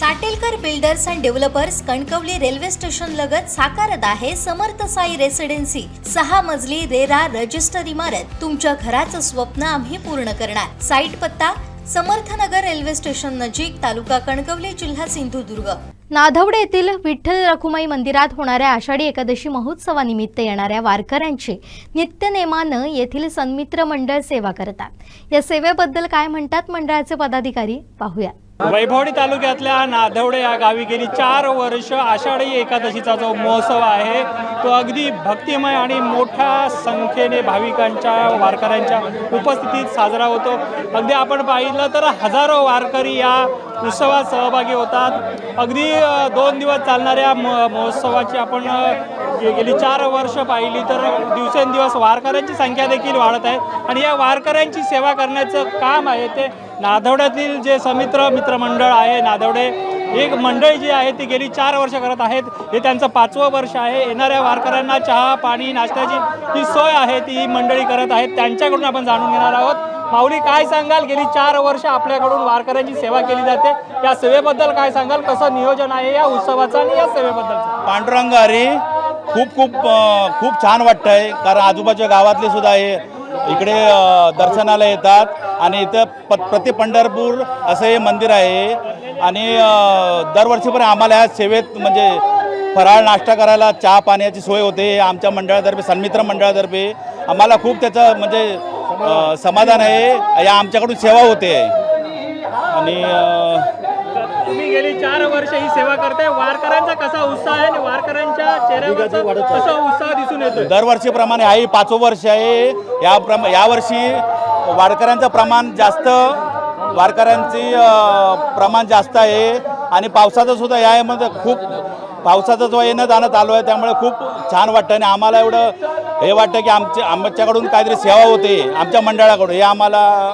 Satelkar builders and developers Kankavli railway station लगत साकारत आहे समर्थ साई रेसिडेन्सी 6 मजली रेरा रजिस्टर इमारत। तुमच्या घराचं स्वप्न आम्ही पूर्ण करणार। साईट पत्ता समर्थनगर रेल्वे स्टेशन नजीक, तालुका कणकवली, जिल्हा सिंधुदुर्ग। नाधवडे येथील विठ्ठल रखुमाई मंदिरात होणाऱ्या आषाढी एकादशी महोत्सवानिमित्त येणाऱ्या वारकऱ्यांची नित्यनेमानं येथील सन्मित्र मंडळ सेवा करतात। या सेवेबद्दल काय म्हणतात मंडळाचे पदाधिकारी, पाहूया। वैभवडी तालुक्यातल्या नाधवडे या गावी गेली 4 वर्ष आषाढी एकादशीचा जो महोत्सव आहे तो अगदी भक्तिमय आणि मोठ्या संख्येने भाविकांच्या वारकऱ्यांच्या उपस्थितीत साजरा होतो। अगदी आपण पाहिलं तर हजारो वारकरी या उत्सवात सहभागी होतात। अगदी 2 दिवस चालणाऱ्या महोत्सवाची आपण गेली 4 वर्ष पाहिली तर दिवसेंदिवस वारकऱ्यांची संख्या देखील वाढत आहे आणि या वारकऱ्यांची सेवा करण्याचं काम आहे ते नाधवड्यातील जे समित्र मित्रमंडळ आहे नाधवडे एक मंडळी जी आहे ती गेली 4 वर्ष करत आहेत। हे त्यांचं 5वं वर्ष आहे। येणाऱ्या वारकऱ्यांना चहा पाणी नाश्त्याची जी सोय आहे ती ही मंडळी करत आहेत। त्यांच्याकडून आपण जाणून घेणार आहोत। माऊली, काय सांगाल, गेली 4 वर्ष आपल्याकडून वारकऱ्यांची सेवा केली जाते, या सेवेबद्दल काय सांगाल? कसं नियोजन आहे या उत्सवाचं आणि या सेवेबद्दलचं? पांडुरंग हरी, खूप छान वाटतंय, कारण आजूबाजूच्या गावातले सुद्धा हे इकडे दर्शनाला येतात आणि इथं प्रति पंढरपूर असं हे मंदिर आहे आणि दरवर्षी पण आम्हाला ह्या सेवेत म्हणजे फराळ नाश्ता करायला चहा पाण्याची सोय होते। आमच्या मंडळातर्फे सन्मित्र मंडळातर्फे आम्हाला खूप त्याचं म्हणजे समाधान आहे। या आमच्याकडून सेवा होते आणि तुम्ही गेली 4 वर्ष ही सेवा करताय। वारकऱ्यांचा कसा उत्साह आहे आणि वारकऱ्यांच्या चेहऱ्यावर कसा उत्साह दिसून येतो? दरवर्षीप्रमाणे आहे, 5वं वर्ष आहे। यावर्षी वारकऱ्यांचं प्रमाण जास्त आहे आणि पावसाचं सुद्धा यामध्ये खूप पावसाचं जो येणं जाणं चालू आहे त्यामुळे खूप छान वाटतं आणि आम्हाला एवढं हे वाटतं की आमच्याकडून काहीतरी सेवा होते आमच्या मंडळाकडून। हे आम्हाला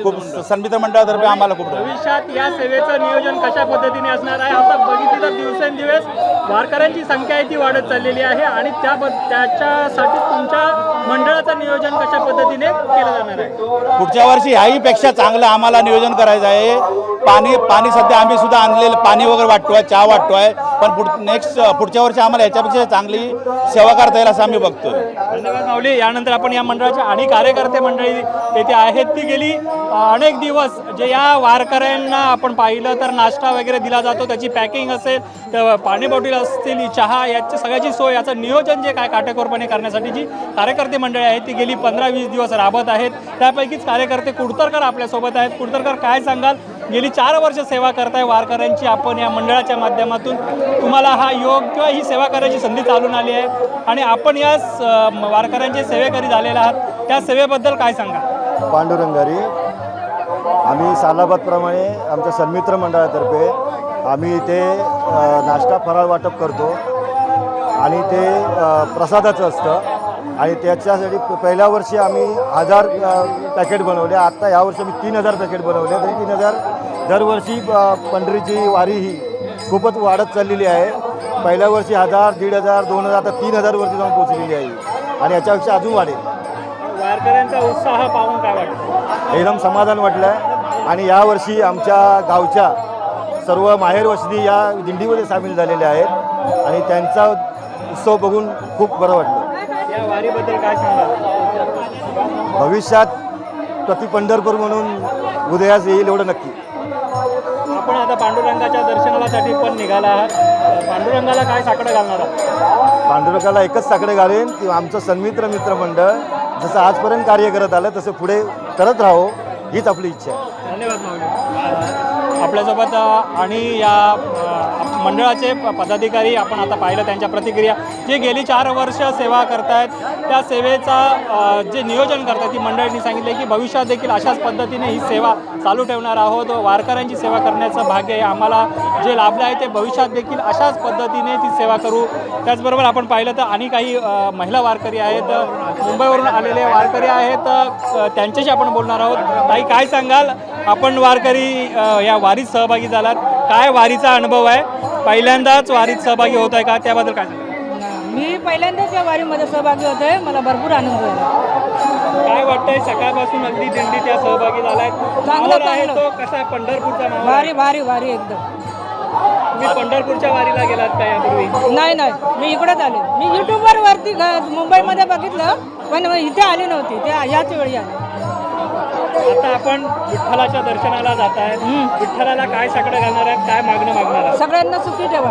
खूप सन्मित्र मंडळातर्फे आम्हाला खूप भविष्यात या सेवेचं नियोजन कशा पद्धतीने असणार आहे? आता बघितलं तर दिवसेंदिवस वारकऱ्यांची संख्या ती वाढत चाललेली आहे आणि त्याच्यासाठी तुमच्या मंडळाचं नियोजन कशा पद्धतीने केलं जाणार आहे? पुढच्या वर्षी ह्याहीपेक्षा चांगलं आम्हाला नियोजन करायचं आहे। पाणी सध्या आम्ही सुद्धा आणलेलं पाणी वगैरे वाटतोय, चहा वाटतोय, पण पुढच्या वर्षी आम्हाला याच्यापेक्षा चांगली सेवा करता येईल असं आम्ही बघतोय। धन्यवाद माऊली। यानंतर आपण या मंडळाचे आणि कार्यकर्ते मंडळी येथे आहेत ती गेली अनेक दिवस जे या वारकऱ्यांना आपण पाहिलं तर नाश्ता वगैरे दिला जातो, त्याची पॅकिंग असेल, तर पाणी बॉटल असतील, चहा, याची सगळ्याची सोय, याचं नियोजन जे काय काटेकोरपणे करण्यासाठी जी कार्यकर्ते मंडळी आहेत ती गेली 15-20 दिवस राबत आहेत। त्यापैकीच कार्यकर्ते कुडतरकर आपल्यासोबत आहेत। कुडतरकर, काय सांगाल, गेली 4 वर्ष सेवा करताय वारकऱ्यांची आपण या मंडळाच्या माध्यमातून, तुम्हाला हा योग किंवा ही सेवा करायची संधी चालून आली आहे आणि आपण या वारकऱ्यांचे सेवेकरी झालेला आहात, त्या सेवेबद्दल काय सांगा? पांडुरंग हरी, आम्ही सालाबादप्रमाणे आमच्या सन्मित्र मंडळातर्फे आम्ही इथे नाश्ता फराळ वाटप करतो आणि ते प्रसादाचं असतं आणि त्याच्यासाठी पहिल्या वर्षी आम्ही 1000 पॅकेट बनवले। आत्ता यावर्षी आम्ही 3000 पॅकेट बनवले। तरी 3000 दरवर्षी पंढरीची वारी ही खूपच वाढत चाललेली आहे। पहिल्या वर्षी 1000, 1500, 2000, आता 3000 वरती जाऊन पोहोचलेली आहे आणि याच्यापेक्षा अजून वाढेल। वारकऱ्यांचा उत्साह पाहून काय वाटतं? एकदम समाधान वाटलं आहे आणि यावर्षी आमच्या गावच्या सर्व माहेर वस्ती या दिंडीमध्ये सामील झालेले आहेत आणि त्यांचा उत्सव बघून खूप बरं वाटलं। या वारीबद्दल काय सांगाल? भविष्यात प्रति पंढरपूर म्हणून उदयास येईल एवढं नक्की। आपण आता पांडुरंगाच्या दर्शनासाठी पण निघाला आहात, पांडुरंगाला काय साकडं घालणार आहात? पांडुरंगाला एकच साकडे घालेन की आमचं सन्मित्र मित्रमंडळ जसं आजपर्यंत कार्य करत आलं तसं पुढे करत राहो, हीच आपली इच्छा आहे। धन्यवाद माऊली। आपल्यासोबत आणि या मंडळाचे पदाधिकारी आपण आता पाहिलं त्यांच्या प्रतिक्रिया, जे गेली 4 वर्ष सेवा करतायत त्या सेवेचा जे नियोजन करतात ती मंडळींनी सांगितले की भविष्यात देखील अशाच पद्धतीने ही सेवा चालू ठेवणार आहोत। वारकऱ्यांची सेवा करण्याचं भाग्य आहे आम्हाला जे लाभलं आहे ते भविष्यात देखील अशाच पद्धतीने ती सेवा करू। त्याचबरोबर आपण पाहिलं तर आणि काही महिला वारकरी आहेत, मुंबईवरून आलेले वारकरी आहेत, त्यांच्याशी आपण बोलणार आहोत। ताई, काय सांगाल, आपण वारकरी या वारीत सहभागी झालात, काय वारीचा अनुभव आहे? पहिल्यांदाच वारीत सहभागी होत आहे का, त्याबद्दल काय सांगा? मी पहिल्यांदाच या वारीमध्ये सहभागी होत आहे, मला भरपूर आनंद झाला। काय वाटतंय, सकाळपासून अगदी दिंडी त्या सहभागी झालाय, चांगलं आहे तो कसा पंढरपूरचा माहोल? भारी भारी भारी एकदम तुम्ही पंढरपूरच्या वारीला गेलात का यापूर्वी? नाही नाही, मी इकडेच आले. मी युट्यूबवर वरती मुंबईमध्ये बघितलं, पण इथे आली नव्हती. ते याच वेळी आले. आता आपण विठ्ठलाच्या दर्शनाला जात आहे. विठ्ठलाला काय साकडं घालणार आहे, काय मागणं मागणार आहे? सगळ्यांना सुखी ठेवा.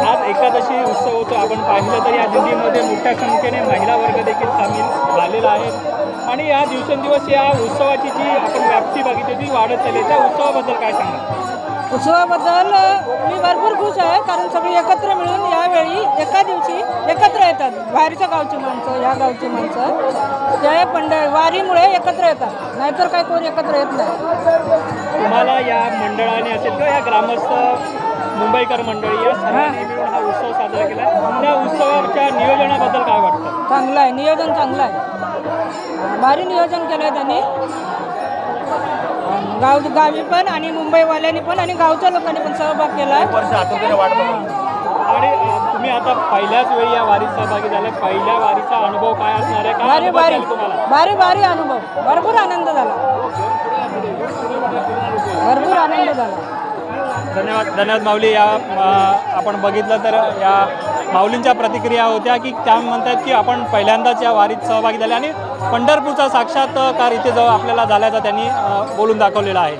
आज एकादशी उत्सव होतो. आपण पाहिलं तर या दिंडीमध्ये मोठ्या संख्येने महिला वर्ग देखील सामील झालेला आहे आणि या दिवसेंदिवस या उत्सवाची जी आपण व्याप्ती बघितली ती वाढत चालली. त्या उत्सवाबद्दल काय सांगा? उत्सवाबद्दल मी भरपूर खुश आहे, कारण सगळी एकत्र मिळून यावेळी एका दिवशी एकत्र येतात. बाहेरच्या गावची माणसं, ह्या गावची माणसं ते वारीमुळे एकत्र येतात, नाहीतर काय कोण एकत्र येत नाही. तुम्हाला या मंडळाने असेल किंवा या ग्रामस्थ मुंबईकर मंडळी या सर्वांनी मिळून हा उत्सव साजरा केला. त्या उत्सवाच्या नियोजनाबद्दल काय वाटतं? चांगलं आहे, नियोजन चांगलं आहे. भारी नियोजन केलं आहे त्यांनी, गावी पण आणि मुंबईवाल्यांनी पण आणि गावच्या लोकांनी पण सहभाग केला आहे. वर्ष आतुरतेने वाट बघतो. आणि तुम्ही आता पहिल्याच वेळी या वारीत सहभागी झाले. पहिल्या वारीचा अनुभव काय असणार आहे? काय भारी अनुभव भारी आला तुम्हाला? भारी भारी अनुभव, भरपूर आनंद झाला, भरपूर आनंद झाला. धन्यवाद माऊली. आपण बघितलं तर या माऊलींच्या प्रतिक्रिया होत्या की त्या म्हणतात की आपण पहिल्यांदाच या वारीत सहभागी झाले आणि पंढरपूरचा साक्षात्कार इथे जो आपल्याला झाल्याचा त्यांनी बोलून दाखवलेला आहे.